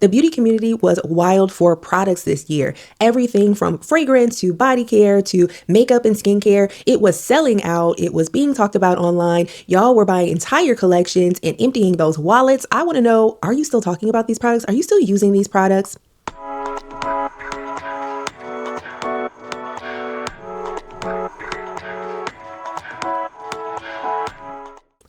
The beauty community was wild for products this year. Everything from fragrance to body care to makeup and skincare. It was selling out. It was being talked about online. Y'all were buying entire collections and emptying those wallets. I want to know, are you still talking about these products? Are you still using these products?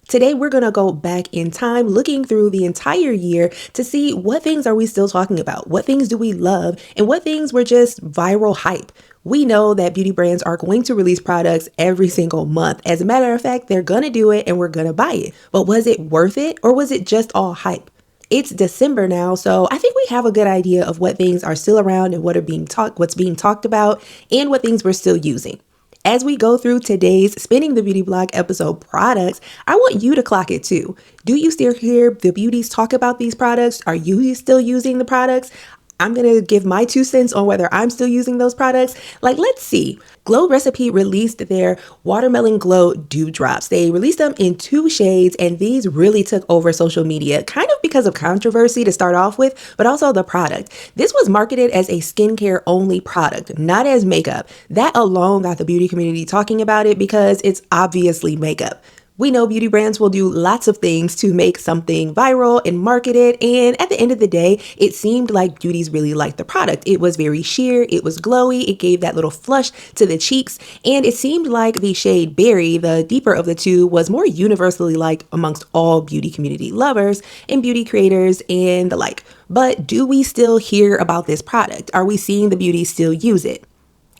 Today, we're going to go back in time, looking through the entire year to see what things are we still talking about, what things do we love, and what things were just viral hype. We know that beauty brands are going to release products every single month. As a matter of fact, they're going to do it and we're going to buy it. But was it worth it, or was it just all hype? It's December now, so I think we have a good idea of what things are still around and what's being talked about, and what things we're still using. As we go through today's Spinning the Beauty Block episode products, I want you to clock it too. Do you still hear the beauties talk about these products? Are you still using the products? I'm going to give my 2 cents on whether I'm still using those products. Let's see. Glow Recipe released their Watermelon Glow Dew Drops. They released them in 2 shades, and these really took over social media, kind of because of controversy to start off with, but also the product. This was marketed as a skincare only product, not as makeup. That alone got the beauty community talking about it because it's obviously makeup. We know beauty brands will do lots of things to make something viral and market it. And at the end of the day, it seemed like beauties really liked the product. It was very sheer. It was glowy. It gave that little flush to the cheeks. And it seemed like the shade Berry, the deeper of the two, was more universally liked amongst all beauty community lovers and beauty creators and the like. But do we still hear about this product? Are we seeing the beauties still use it?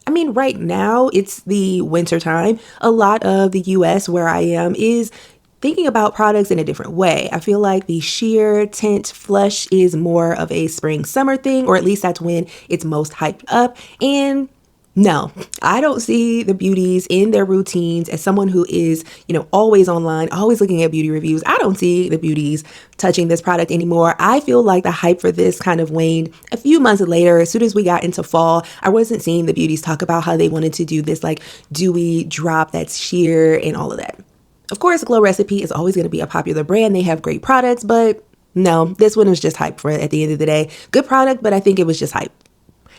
I mean, right now it's the winter time. A lot of the US where I am is thinking about products in a different way. I feel like the sheer tint flush is more of a spring summer thing, or at least that's when it's most hyped up. And no, I don't see the beauties in their routines. As someone who is, always online, always looking at beauty reviews, I don't see the beauties touching this product anymore. I feel like the hype for this kind of waned a few months later. As soon as we got into fall, I wasn't seeing the beauties talk about how they wanted to do this dewy drop that's sheer and all of that. Of course, Glow Recipe is always going to be a popular brand. They have great products, but no, this one was just hype for it at the end of the day. Good product, but I think it was just hype.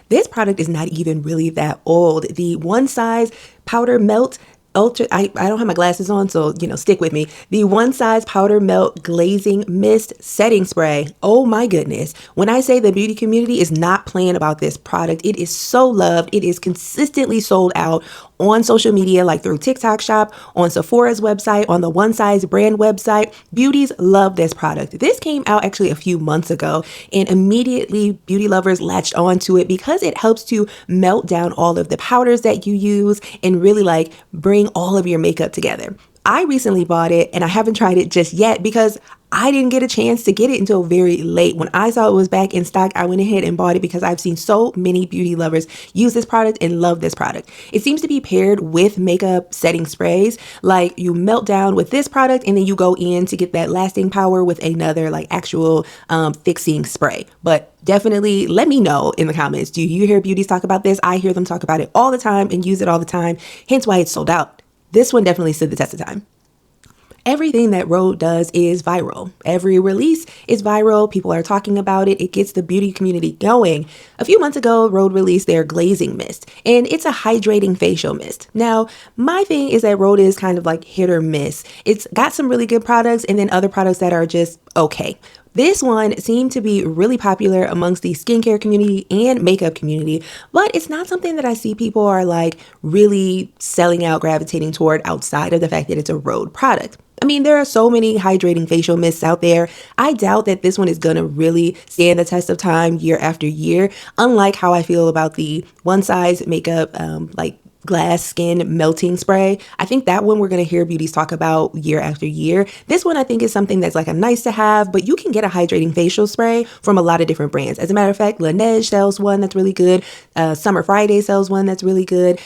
This product is not even really that old. The One Size Powder Melt Ultra, I don't have my glasses on, so, stick with me. The One Size Powder Melt Glazing Mist Setting Spray. Oh my goodness. When I say the beauty community is not playing about this product, it is so loved. It is consistently sold out on social media, like through TikTok Shop, on Sephora's website, on the One Size brand website. Beauties love this product. This came out actually a few months ago, and immediately beauty lovers latched onto it because it helps to melt down all of the powders that you use and really bring all of your makeup together. I recently bought it and I haven't tried it just yet because I didn't get a chance to get it until very late. When I saw it was back in stock, I went ahead and bought it because I've seen so many beauty lovers use this product and love this product. It seems to be paired with makeup setting sprays. You melt down with this product and then you go in to get that lasting power with another actual fixing spray. But definitely let me know in the comments. Do you hear beauties talk about this? I hear them talk about it all the time and use it all the time, hence why it's sold out. This one definitely stood the test of time. Everything that Rhode does is viral. Every release is viral. People are talking about it. It gets the beauty community going. A few months ago, Rhode released their Glazing Mist, and it's a hydrating facial mist. Now, my thing is that Rhode is kind of hit or miss. It's got some really good products and then other products that are just okay. This one seemed to be really popular amongst the skincare community and makeup community, but it's not something that I see people are really selling out, gravitating toward outside of the fact that it's a Rhode product. I mean, there are so many hydrating facial mists out there. I doubt that this one is going to really stand the test of time year after year, unlike how I feel about the One Size makeup, glass skin melting spray. I think that one we're going to hear beauties talk about year after year. This one I think is something that's a nice to have, but you can get a hydrating facial spray from a lot of different brands. As a matter of fact, Laneige sells one that's really good. Summer Friday sells one that's really good.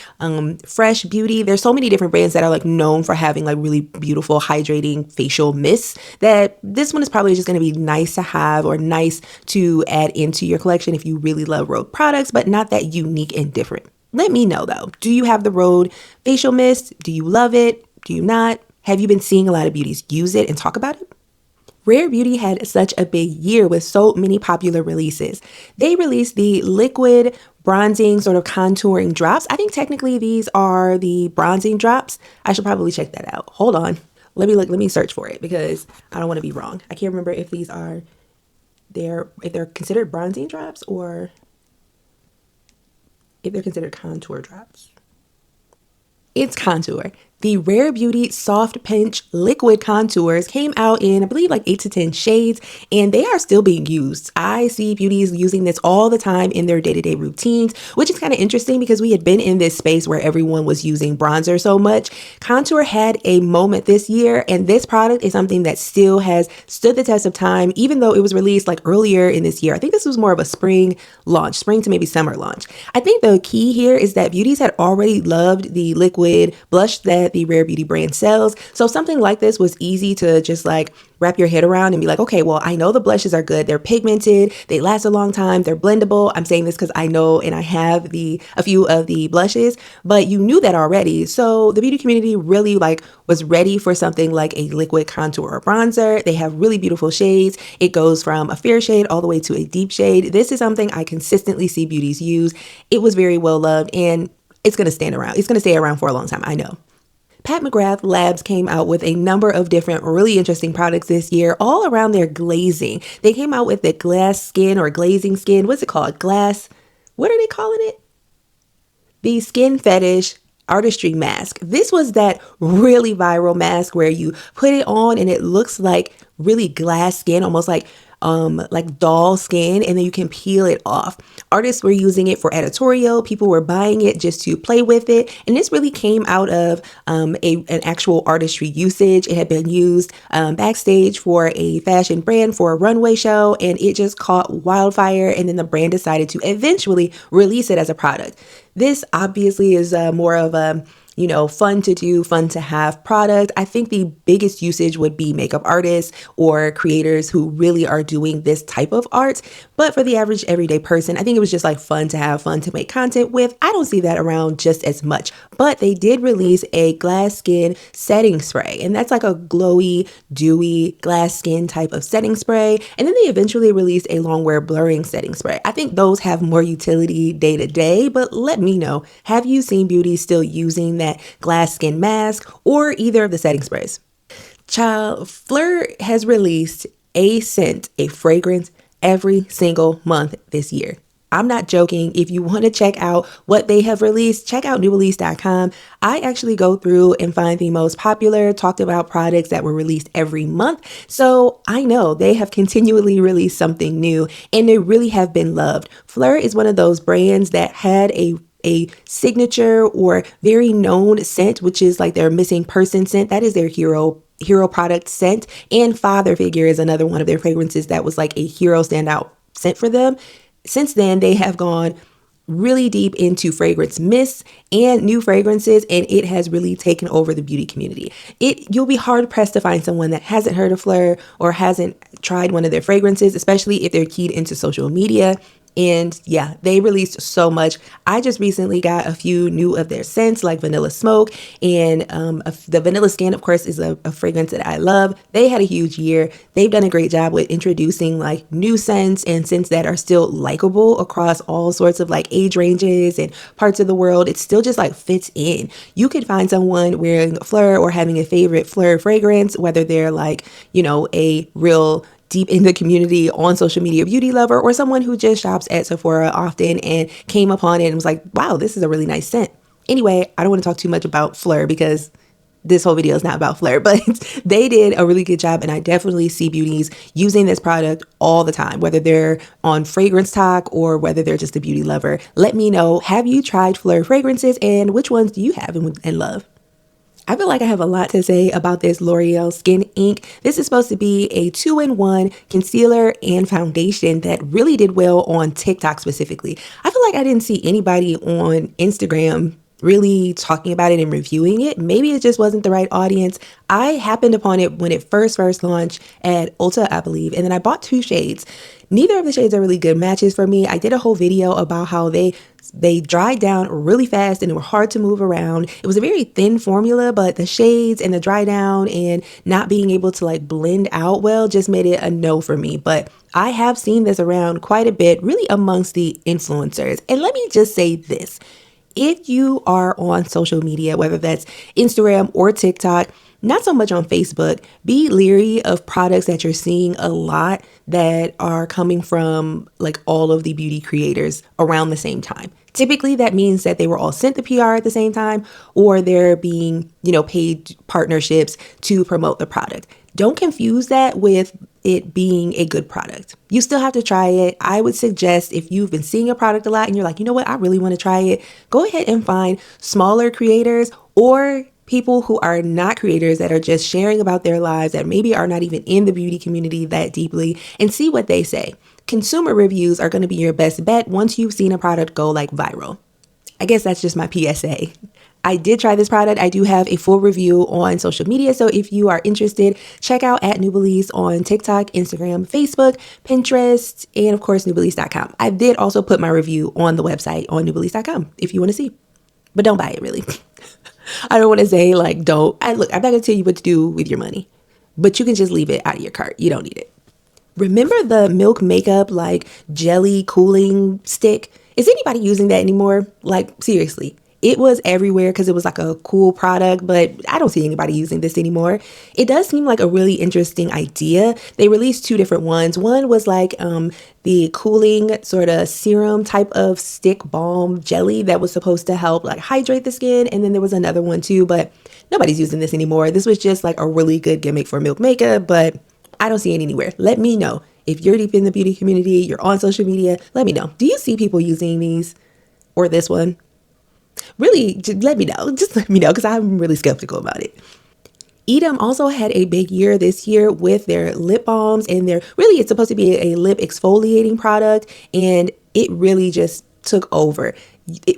Fresh Beauty. There's so many different brands that are known for having really beautiful hydrating facial mists that this one is probably just going to be nice to have or nice to add into your collection if you really love Rhode products, but not that unique and different. Let me know though. Do you have the Rhode facial mist? Do you love it? Do you not? Have you been seeing a lot of beauties use it and talk about it? Rare Beauty had such a big year with so many popular releases. They released the liquid bronzing sort of contouring drops. I think technically these are the bronzing drops. I should probably check that out. Hold on. Let me search for it because I don't want to be wrong. I can't remember if these are if they're considered bronzing drops or if they're considered contour drops. It's contour. The Rare Beauty Soft Pinch Liquid Contours came out in, I believe, like 8 to 10 shades, and they are still being used. I see beauties using this all the time in their day-to-day routines, which is kind of interesting because we had been in this space where everyone was using bronzer so much. Contour had a moment this year, and this product is something that still has stood the test of time, even though it was released like earlier in this year. I think this was more of a spring launch, spring to maybe summer launch. I think the key here is that beauties had already loved the liquid blush that the Rare Beauty brand sells. So something like this was easy to just like wrap your head around and be like, okay, well, I know the blushes are good. They're pigmented. They last a long time. They're blendable. I'm saying this because I know and I have a few of the blushes, but you knew that already. So the beauty community really like was ready for something like a liquid contour or bronzer. They have really beautiful shades. It goes from a fair shade all the way to a deep shade. This is something I consistently see beauties use. It was very well loved and it's going to stand around. It's going to stay around for a long time. I know. Pat McGrath Labs came out with a number of different really interesting products this year, all around their glazing. They came out with the glass skin or glazing skin. What's it called? What are they calling it? The Skin Fetish Artistry Mask. This was that really viral mask where you put it on and it looks like really glass skin, almost like doll skin, and then you can peel it off. Artists were using it for editorial. People were buying it just to play with it. And this really came out of an actual artistry usage. It had been used backstage for a fashion brand for a runway show, and it just caught wildfire. And then the brand decided to eventually release it as a product. This obviously is more of a fun to do, fun to have product. I think the biggest usage would be makeup artists or creators who really are doing this type of art. But for the average everyday person, I think it was just like fun to have, fun to make content with. I don't see that around just as much. But they did release a glass skin setting spray, and that's like a glowy, dewy glass skin type of setting spray. And then they eventually released a long wear blurring setting spray. I think those have more utility day to day, but let me know, have you seen beauties still using that glass skin mask or either of the setting sprays? Child, Fleur has released a scent, a fragrance every single month this year. I'm not joking. If you want to check out what they have released, check out Nubelease.com. I actually go through and find the most popular, talked about products that were released every month. So I know they have continually released something new and they really have been loved. Fleur is one of those brands that had a signature or very known scent, which is like their missing person scent. That is their hero product scent. And Father Figure is another one of their fragrances that was like a hero standout scent for them. Since then, they have gone really deep into fragrance mists and new fragrances, and it has really taken over the beauty community. You'll be hard pressed to find someone that hasn't heard of Fleur or hasn't tried one of their fragrances, especially if they're keyed into social media. And yeah, they released so much. I just recently got a few new of their scents like Vanilla Smoke and the Vanilla Skin, of course, is a fragrance that I love. They had a huge year. They've done a great job with introducing like new scents and scents that are still likable across all sorts of like age ranges and parts of the world. It still just like fits in. You could find someone wearing Fleur or having a favorite Fleur fragrance, whether they're like, a real deep in the community on social media beauty lover or someone who just shops at Sephora often and came upon it and was like, wow, this is a really nice scent. Anyway, I don't want to talk too much about Fleur because this whole video is not about Fleur, but they did a really good job. And I definitely see beauties using this product all the time, whether they're on Fragrance Talk or whether they're just a beauty lover. Let me know, have you tried Fleur fragrances and which ones do you have and love? I feel like I have a lot to say about this L'Oreal Skin Ink. This is supposed to be a 2-in-1 concealer and foundation that really did well on TikTok specifically. I feel like I didn't see anybody on Instagram really talking about it and reviewing it. Maybe it just wasn't the right audience. I happened upon it when it first launched at Ulta, I believe, and then I bought 2 shades. Neither of the shades are really good matches for me. I did a whole video about how they They dried down really fast and they were hard to move around. It was a very thin formula, but the shades and the dry down and not being able to like blend out well just made it a no for me. But I have seen this around quite a bit, really amongst the influencers. And let me just say this. If you are on social media, whether that's Instagram or TikTok, not so much on Facebook, be leery of products that you're seeing a lot that are coming from like all of the beauty creators around the same time. Typically, that means that they were all sent the PR at the same time, or they're being, paid partnerships to promote the product. Don't confuse that with it being a good product. You still have to try it. I would suggest if you've been seeing a product a lot and you're like, you know what, I really want to try it, go ahead and find smaller creators or people who are not creators that are just sharing about their lives that maybe are not even in the beauty community that deeply and see what they say. Consumer reviews are going to be your best bet once you've seen a product go like viral. I guess that's just my PSA. I did try this product. I do have a full review on social media. So if you are interested, check out at Nubelease on TikTok, Instagram, Facebook, Pinterest, and of course, Nubelease.com. I did also put my review on the website on Nubelease.com if you want to see. But don't buy it, really. I don't want to say don't. I'm not going to tell you what to do with your money, but you can just leave it out of your cart. You don't need it. Remember the Milk Makeup jelly cooling stick? Is anybody using that anymore? Seriously. It was everywhere because it was a cool product, but I don't see anybody using this anymore. It does seem like a really interesting idea. They released two different ones. One was the cooling sort of serum type of stick balm jelly that was supposed to help hydrate the skin. And then there was another one too, but nobody's using this anymore. This was just a really good gimmick for Milk Makeup, but I don't see it anywhere. Let me know. If you're deep in the beauty community, you're on social media, let me know. Do you see people using these or this one? Really, just let me know. Just let me know because I'm really skeptical about it. Edam also had a big year this year with their lip balms and it's supposed to be a lip exfoliating product, and it really just took over.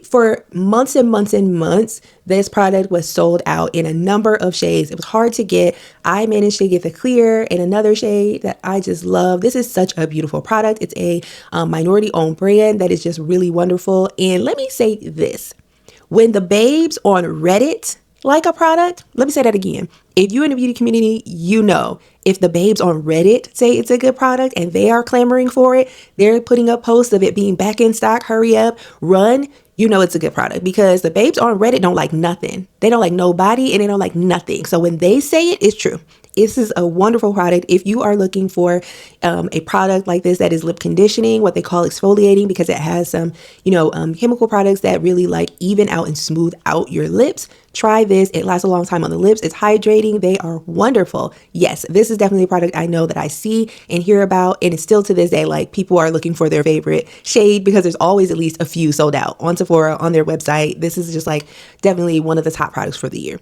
For months and months and months, this product was sold out in a number of shades. It was hard to get. I managed to get the clear and another shade that I just love. This is such a beautiful product. It's a minority-owned brand that is just really wonderful. And let me say this. When the babes on Reddit like a product, let me say that again. If you're in the beauty community, if the babes on Reddit say it's a good product and they are clamoring for it, they're putting up posts of it being back in stock, hurry up, run, it's a good product because the babes on Reddit don't like nothing. They don't like nobody and they don't like nothing. So when they say it, it's true. This is a wonderful product. If you are looking for a product like this that is lip conditioning, what they call exfoliating, because it has some, chemical products that really even out and smooth out your lips, try this. It lasts a long time on the lips. It's hydrating. They are wonderful. Yes, this is definitely a product I know that I see and hear about. And it's still to this day, people are looking for their favorite shade because there's always at least a few sold out on Sephora, on their website. This is just definitely one of the top products for the year.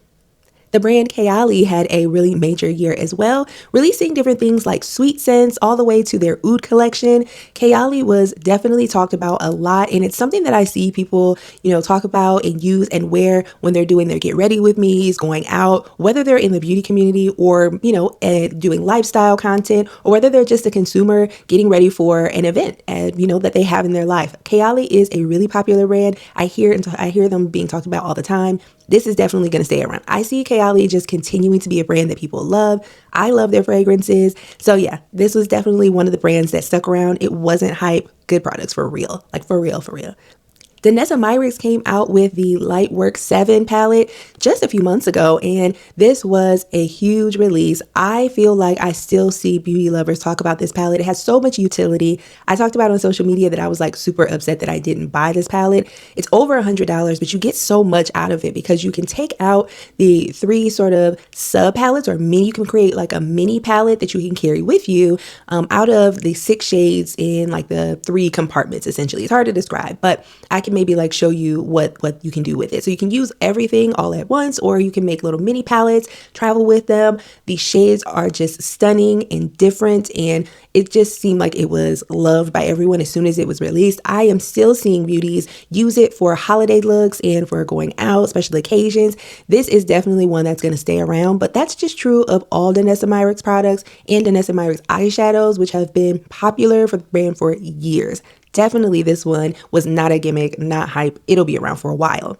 The brand Kayali had a really major year as well, releasing different things like sweet scents all the way to their oud collection. Kayali was definitely talked about a lot, and it's something that I see people, talk about and use and wear when they're doing their get ready with me's, going out, whether they're in the beauty community or, doing lifestyle content, or whether they're just a consumer getting ready for an event, that they have in their life. Kayali is a really popular brand. I hear them being talked about all the time. This is definitely going to stay around. I see Kayali just continuing to be a brand that people love. I love their fragrances. So yeah, this was definitely one of the brands that stuck around. It wasn't hype. Good products for real. For real, for real. Danessa Myricks came out with the Lightwork 7 palette just a few months ago, and this was a huge release. I feel like I still see beauty lovers talk about this palette. It has so much utility. I talked about on social media that I was super upset that I didn't buy this palette. It's over $100, but you get so much out of it because you can take out the 3 sort of sub palettes, or you can create a mini palette that you can carry with you out of the 6 shades in the 3 compartments, essentially. It's hard to describe, but I can maybe show you what you can do with it. So you can use everything all at once, or you can make little mini palettes, travel with them. The shades are just stunning and different, and it just seemed like it was loved by everyone as soon as it was released. I am still seeing beauties use it for holiday looks and for going out, special occasions. This is definitely one that's going to stay around, but that's just true of all Danessa Myricks products and Danessa Myricks eyeshadows, which have been popular for the brand for years. Definitely this one was not a gimmick, not hype. It'll be around for a while.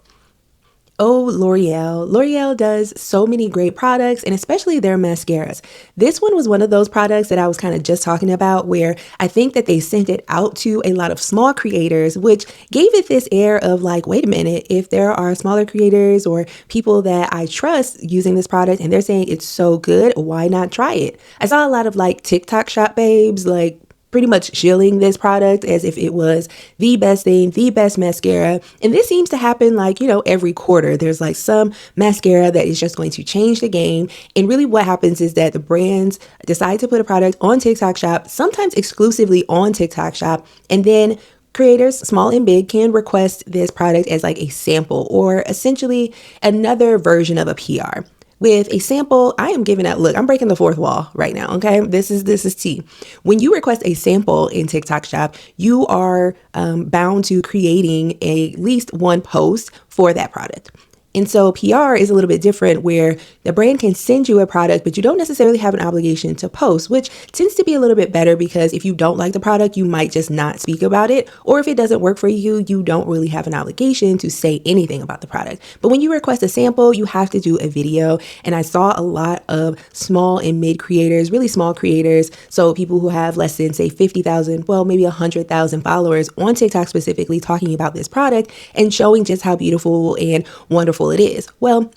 Oh, L'Oreal. L'Oreal does so many great products, and especially their mascaras. This one was one of those products that I was kind of just talking about, where I think that they sent it out to a lot of small creators, which gave it this air of like, wait a minute, if there are smaller creators or people that I trust using this product and they're saying it's so good, why not try it? I saw a lot of like TikTok shop babes, like pretty much shilling this product as if it was the best thing, the best mascara. And this seems to happen like, every quarter. There's like some mascara that is just going to change the game. And really what happens is that the brands decide to put a product on TikTok Shop, sometimes exclusively on TikTok Shop, and then creators, small and big, can request this product as like a sample or essentially another version of a PR. With a sample, I am giving out, look, I'm breaking the fourth wall right now, okay? This is tea. When you request a sample in TikTok Shop, you are bound to creating at least one post for that product. And so PR is a little bit different where the brand can send you a product, but you don't necessarily have an obligation to post, which tends to be a little bit better because if you don't like the product, you might just not speak about it. Or if it doesn't work for you, you don't really have an obligation to say anything about the product. But when you request a sample, you have to do a video. And I saw a lot of small and mid creators, really small creators. So people who have less than say 50,000, well, maybe 100,000 followers on TikTok specifically talking about this product and showing just how beautiful and wonderful it is. Well,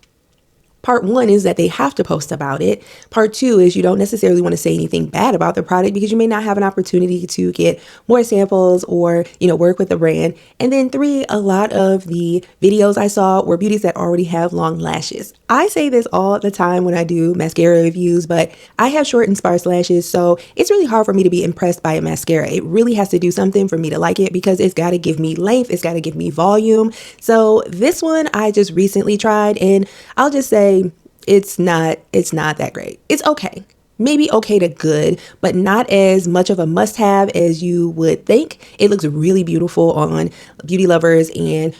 part one is that they have to post about it. Part two is you don't necessarily want to say anything bad about the product because you may not have an opportunity to get more samples or, work with the brand. And then three, a lot of the videos I saw were beauties that already have long lashes. I say this all the time when I do mascara reviews, but I have short and sparse lashes, so it's really hard for me to be impressed by a mascara. It really has to do something for me to like it because it's got to give me length, it's got to give me volume. So this one I just recently tried, and I'll just say it's not that great. It's okay. Maybe okay to good, but not as much of a must-have as you would think. It looks really beautiful on beauty lovers and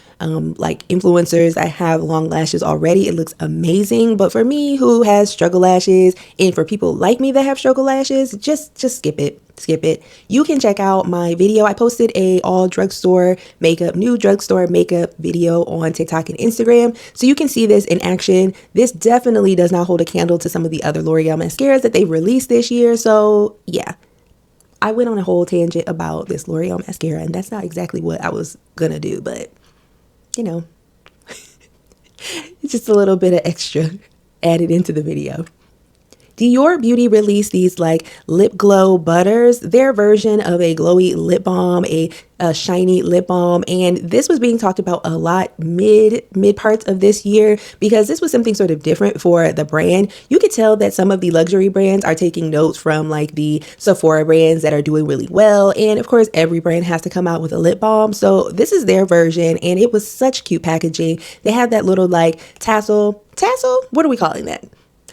like influencers that have long lashes already. It looks amazing. But for me, who has struggle lashes, and for people like me that have struggle lashes, just skip it. Skip it. You can check out my video. I posted a all drugstore makeup, new drugstore makeup video on TikTok and Instagram. So you can see this in action. This definitely does not hold a candle to some of the other L'Oreal mascaras that they released this year. So yeah, I went on a whole tangent about this L'Oreal mascara, and that's not exactly what I was gonna do, but it's just a little bit of extra added into the video. Dior Beauty released these like lip glow butters, their version of a glowy lip balm, a shiny lip balm. And this was being talked about a lot mid parts of this year because this was something sort of different for the brand. You could tell that some of the luxury brands are taking notes from like the Sephora brands that are doing really well. And of course, every brand has to come out with a lip balm. So this is their version, and it was such cute packaging. They had that little like tassel, what are we calling that?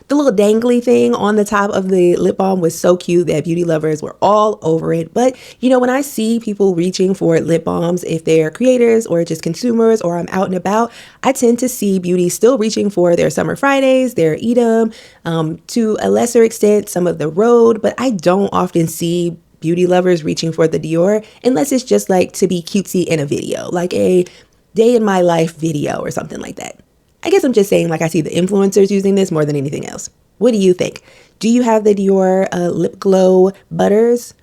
The little dangly thing on the top of the lip balm was so cute that beauty lovers were all over it. But, when I see people reaching for lip balms, if they're creators or just consumers or I'm out and about, I tend to see beauties still reaching for their Summer Fridays, their Edam, to a lesser extent, some of the Rhode, but I don't often see beauty lovers reaching for the Dior unless it's just like to be cutesy in a video, like a day in my life video or something like that. I guess I'm just saying, like, I see the influencers using this more than anything else. What do you think? Do you have the Dior lip glow butters?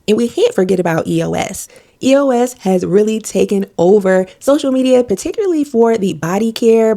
And we can't forget about EOS. EOS has really taken over social media, particularly for the body care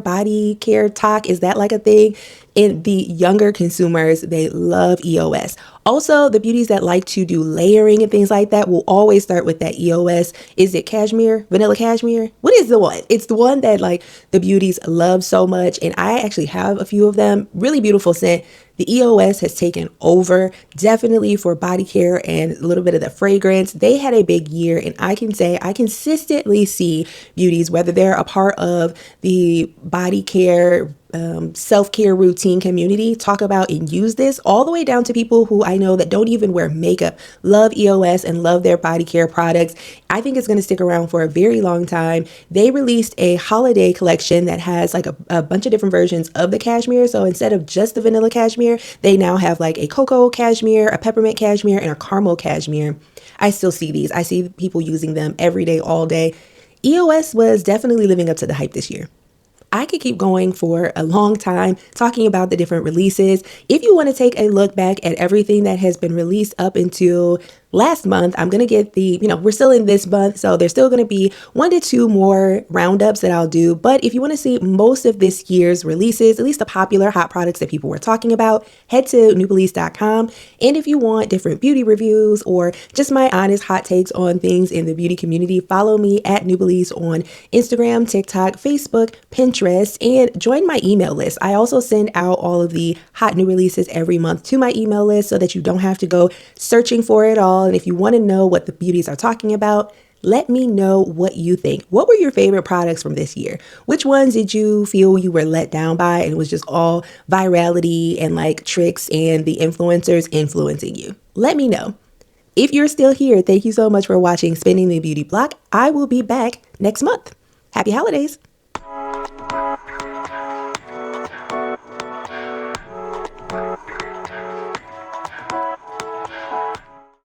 talk. Is that like a thing? And the younger consumers, they love EOS. Also, the beauties that like to do layering and things like that will always start with that EOS. Is it cashmere? Vanilla cashmere? What is the one? It's the one that like the beauties love so much. And I actually have a few of them. Really beautiful scent. The EOS has taken over, definitely for body care and a little bit of the fragrance. They had a big year, and I can say I consistently see beauties, whether they're a part of the body care self-care routine community talk about and use this, all the way down to people who I know that don't even wear makeup, love EOS and love their body care products. I think it's going to stick around for a very long time. They released a holiday collection that has like a bunch of different versions of the cashmere. So instead of just the vanilla cashmere, they now have like a cocoa cashmere, a peppermint cashmere, and a caramel cashmere. I still see these. I see people using them every day, all day. EOS was definitely living up to the hype this year. I could keep going for a long time talking about the different releases. If you want to take a look back at everything that has been released up until last month, I'm going to get we're still in this month, so there's still going to be 1 to 2 more roundups that I'll do. But if you want to see most of this year's releases, at least the popular hot products that people were talking about, head to nubelease.com. And if you want different beauty reviews or just my honest hot takes on things in the beauty community, follow me at Nubelease on Instagram, TikTok, Facebook, Pinterest, and join my email list. I also send out all of the hot new releases every month to my email list so that you don't have to go searching for it all. And if you want to know what the beauties are talking about, let me know what you think. What were your favorite products from this year? Which ones did you feel you were let down by and it was just all virality and like tricks and the influencers influencing you? Let me know. If you're still here, thank you so much for watching Spinning the Beauty Block. I will be back next month. Happy holidays.